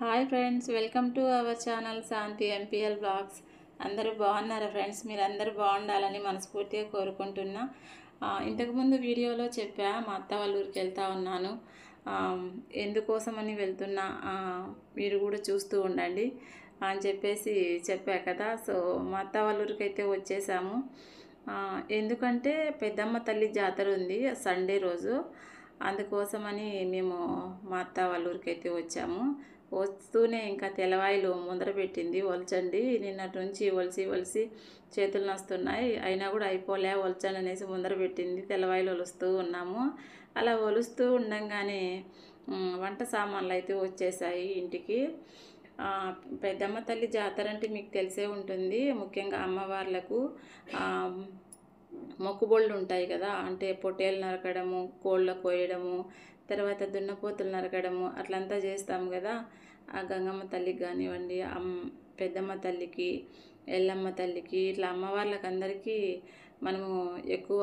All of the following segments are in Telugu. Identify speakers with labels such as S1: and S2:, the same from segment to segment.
S1: Hi friends, welcome to our channel Shanti MPL blogs. అందరూ బాగున్నారా ఫ్రెండ్స్? మీరందరూ బాగుండాలని మనస్ఫూర్తిగా కోరుకుంటున్నా. ఇంతకుముందు వీడియోలో చెప్పా, మా అత్త వాళ్ళ ఊరికి వెళ్తూ ఉన్నాను. ఎందుకోసమని వెళ్తున్నా మీరు కూడా చూస్తూ ఉండండి అని చెప్పేసి చెప్పా కదా. సో మా అత్త వాళ్ళ ఊరికి అయితే వచ్చేసాము. ఎందుకంటే పెద్దమ్మ తల్లి జాతర ఉంది సండే రోజు. అందుకోసమని మేము మా అత్త వాళ్ళ ఊరికి అయితే వచ్చాము. వస్తూనే ఇంకా తెల్లవాయిలు ముందర పెట్టింది, ఒలచండి. నిన్నటి నుంచి ఒలిసి చేతులు నొస్తున్నాయి, అయినా కూడా అయిపోలే, ఒలచండి అనేసి ముందర పెట్టింది. తెల్లవాయిలు ఒలుస్తూ ఉన్నాము. అలా ఒలుస్తూ ఉండంగానే వంట సామాన్లు అయితే వచ్చేసాయి ఇంటికి. పెద్దమ్మ తల్లి జాతర అంటే మీకు తెలిసే ఉంటుంది. ముఖ్యంగా అమ్మవార్లకు మొక్కుబళ్ళు ఉంటాయి కదా. అంటే పొట్టేలు నరకడము, కోళ్ళ కోయడము, తర్వాత దున్నపోతులు నరకడము అట్లంతా చేస్తాము కదా. ఆ గంగమ్మ తల్లికి కానివ్వండి, పెద్దమ్మ తల్లికి, ఎల్లమ్మ తల్లికి, ఇట్లా అమ్మవార్లకు అందరికీ మనము ఎక్కువ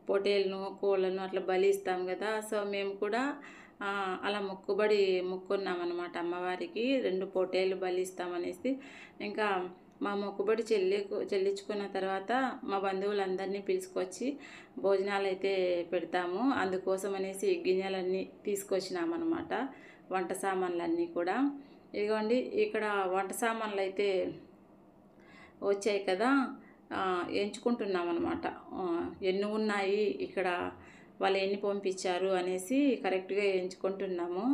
S1: పొట్టేలను, కోళ్ళను అట్లా బలి ఇస్తాం కదా. సో మేము కూడా అలా మొక్కున్నామన్నమాట అమ్మవారికి. 2 పొట్టేలు బలి ఇస్తామనేసి. ఇంకా మా మొక్కుబడి చెల్లించుకున్న తర్వాత మా బంధువులందరినీ పిలుచుకొచ్చి భోజనాలు అయితే పెడతాము. అందుకోసం అనేసి గిన్నెలన్నీ తీసుకొచ్చినామన్నమాట, వంట సామాన్లన్నీ కూడా. ఇదిగోండి, ఇక్కడ వంట సామాన్లు అయితే వచ్చాయి కదా. ఎంచుకుంటున్నాం అన్నమాట, ఎన్ని ఉన్నాయి ఇక్కడ, వాళ్ళు ఎన్ని పంపించారు అనేసి కరెక్ట్గా ఎంచుకుంటున్నాము.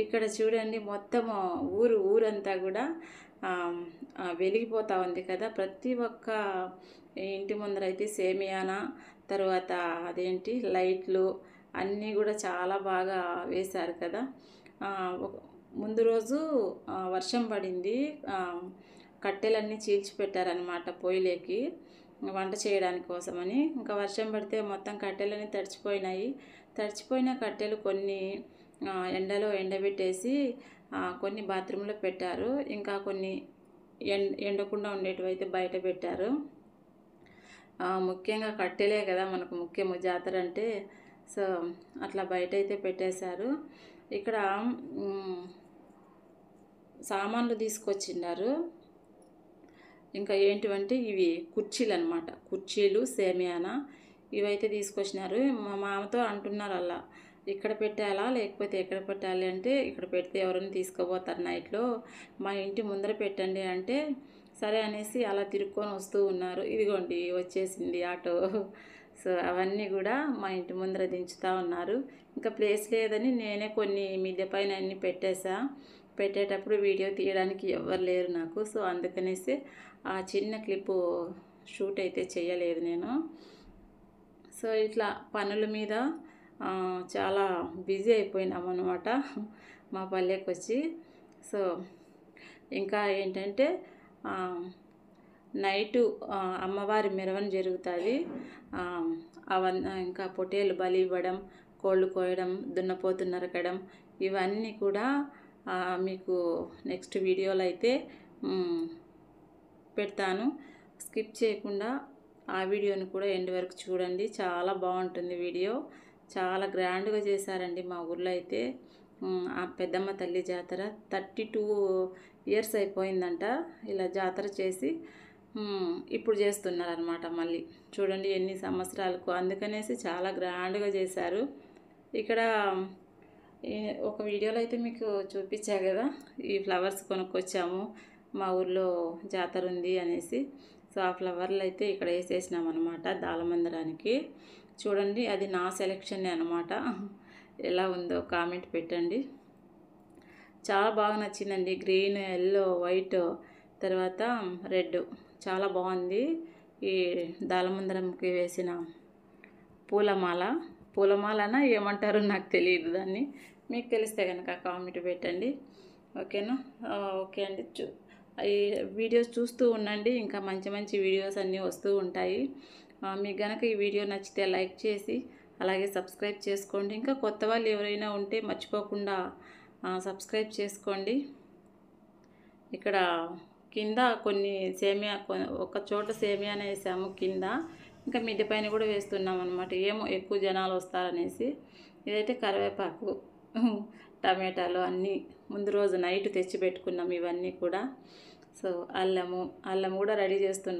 S1: ఇక్కడ చూడండి, మొత్తము ఊరంతా కూడా వెలిగిపోతూ ఉంది కదా. ప్రతి ఒక్క ఇంటి ముందర అయితే సేమియానా, తర్వాత అదేంటి లైట్లు అన్నీ కూడా చాలా బాగా వేశారు కదా. ముందు రోజు వర్షం పడింది, కట్టెలన్నీ చీల్చిపెట్టారనమాట పొయ్యిలోకి వంట చేయడానికి కోసమని. ఇంకా వర్షం పడితే మొత్తం కట్టెలన్నీ తడిచిపోయిన కట్టెలు కొన్ని ఎండలో ఎండబెట్టేసి కొన్ని బాత్రూంలో పెట్టారు. ఇంకా కొన్ని ఎండకుండా ఉండేటివైతే బయట పెట్టారు. ముఖ్యంగా కట్టెలే కదా మనకు ముఖ్యము జాతర అంటే. సో అట్లా బయట అయితే పెట్టేశారు. ఇక్కడ సామాన్లు తీసుకొచ్చిండారు. ఇంకా ఏంటివంటే ఇవి కుర్చీలు అనమాట, కుర్చీలు, సేమియానా ఇవైతే తీసుకొచ్చినారు. మా మామతో అంటున్నారు, అలా ఇక్కడ పెట్టాలా లేకపోతే ఎక్కడ పెట్టాలి అంటే, ఇక్కడ పెడితే ఎవరైనా తీసుకుపోతారు నైట్లో, మా ఇంటి ముందర పెట్టండి అంటే సరే అనేసి అలా తిరుక్కొని వస్తూ ఉన్నారు. ఇదిగోండి వచ్చేసింది ఆటో. సో అవన్నీ కూడా మా ఇంటి ముందర దించుతూ ఉన్నారు. ఇంకా ప్లేస్ లేదని నేనే కొన్ని మిద్దె పైన అన్నీ పెట్టేటప్పుడు వీడియో తీయడానికి ఎవరు లేరు నాకు. సో అందుకనేసి ఆ చిన్న క్లిప్పు షూట్ అయితే చేయలేదు నేను. సో ఇట్లా పనుల మీద చాలా బిజీ అయిపోయినాం అన్నమాట మా పల్లెకి వచ్చి. సో ఇంకా ఏంటంటే నైటు అమ్మవారి మెరవన జరుగుతుంది. ఇంకా పొట్టేలు బలి ఇవ్వడం, కోళ్ళు కోయడం, దున్నపోతు నరకడం ఇవన్నీ కూడా మీకు నెక్స్ట్ వీడియోలో అయితే పెడతాను. స్కిప్ చేయకుండా ఆ వీడియోని కూడా ఎండ్ వరకు చూడండి, చాలా బాగుంటుంది వీడియో. చాలా గ్రాండ్గా చేశారండి మా ఊర్లో అయితే ఆ పెద్దమ్మ తల్లి జాతర. 32 ఇయర్స్ అయిపోయిందంట ఇలా జాతర చేసి. ఇప్పుడు చేస్తున్నారనమాట మళ్ళీ. చూడండి ఎన్ని సంవత్సరాలకు, అందుకనేసి చాలా గ్రాండ్గా చేశారు. ఇక్కడ ఒక వీడియోలో అయితే మీకు చూపించా కదా, ఈ ఫ్లవర్స్ కొనుక్కొచ్చాము, మా ఊర్లో జాతర ఉంది అనేసి. సో ఆ ఫ్లవర్లు అయితే ఇక్కడ వేసేసినాం అనమాట దాలమందిరానికి. చూడండి, అది నా సెలెక్షనే అనమాట. ఎలా ఉందో కామెంట్ పెట్టండి. చాలా బాగా నచ్చిందండి. గ్రీన్, ఎల్లో, వైట్, తర్వాత రెడ్, చాలా బాగుంది. ఈ దాలమందిరంకి వేసిన పూలమాలనా ఏమంటారో నాకు తెలియదు దాన్ని. మీకు తెలిస్తే కనుక కామెంట్ పెట్టండి, ఓకేనా? ఓకే అండి, ఈ వీడియోస్ చూస్తూ ఉండండి, ఇంకా మంచి మంచి వీడియోస్ అన్నీ వస్తూ ఉంటాయి. మీకు కనుక ఈ వీడియో నచ్చితే లైక్ చేసి అలాగే సబ్స్క్రైబ్ చేసుకోండి. ఇంకా కొత్త వాళ్ళు ఎవరైనా ఉంటే మర్చిపోకుండా సబ్స్క్రైబ్ చేసుకోండి. ఇక్కడ కింద కొన్ని సేమియా, ఒక చోట సేమియానే వేసాము కింద, ఇంకా మిద్దె పైన కూడా వేస్తున్నాం అనమాట. ఏమో ఎక్కువ జనాలు వస్తారనేసి. ఇదైతే కరివేపాకు, టమాటాలు అన్నీ ముందు రోజు నైట్ తెచ్చి పెట్టుకున్నాం ఇవన్నీ కూడా. సో అల్లం కూడా రెడీ చేస్తున్నాం.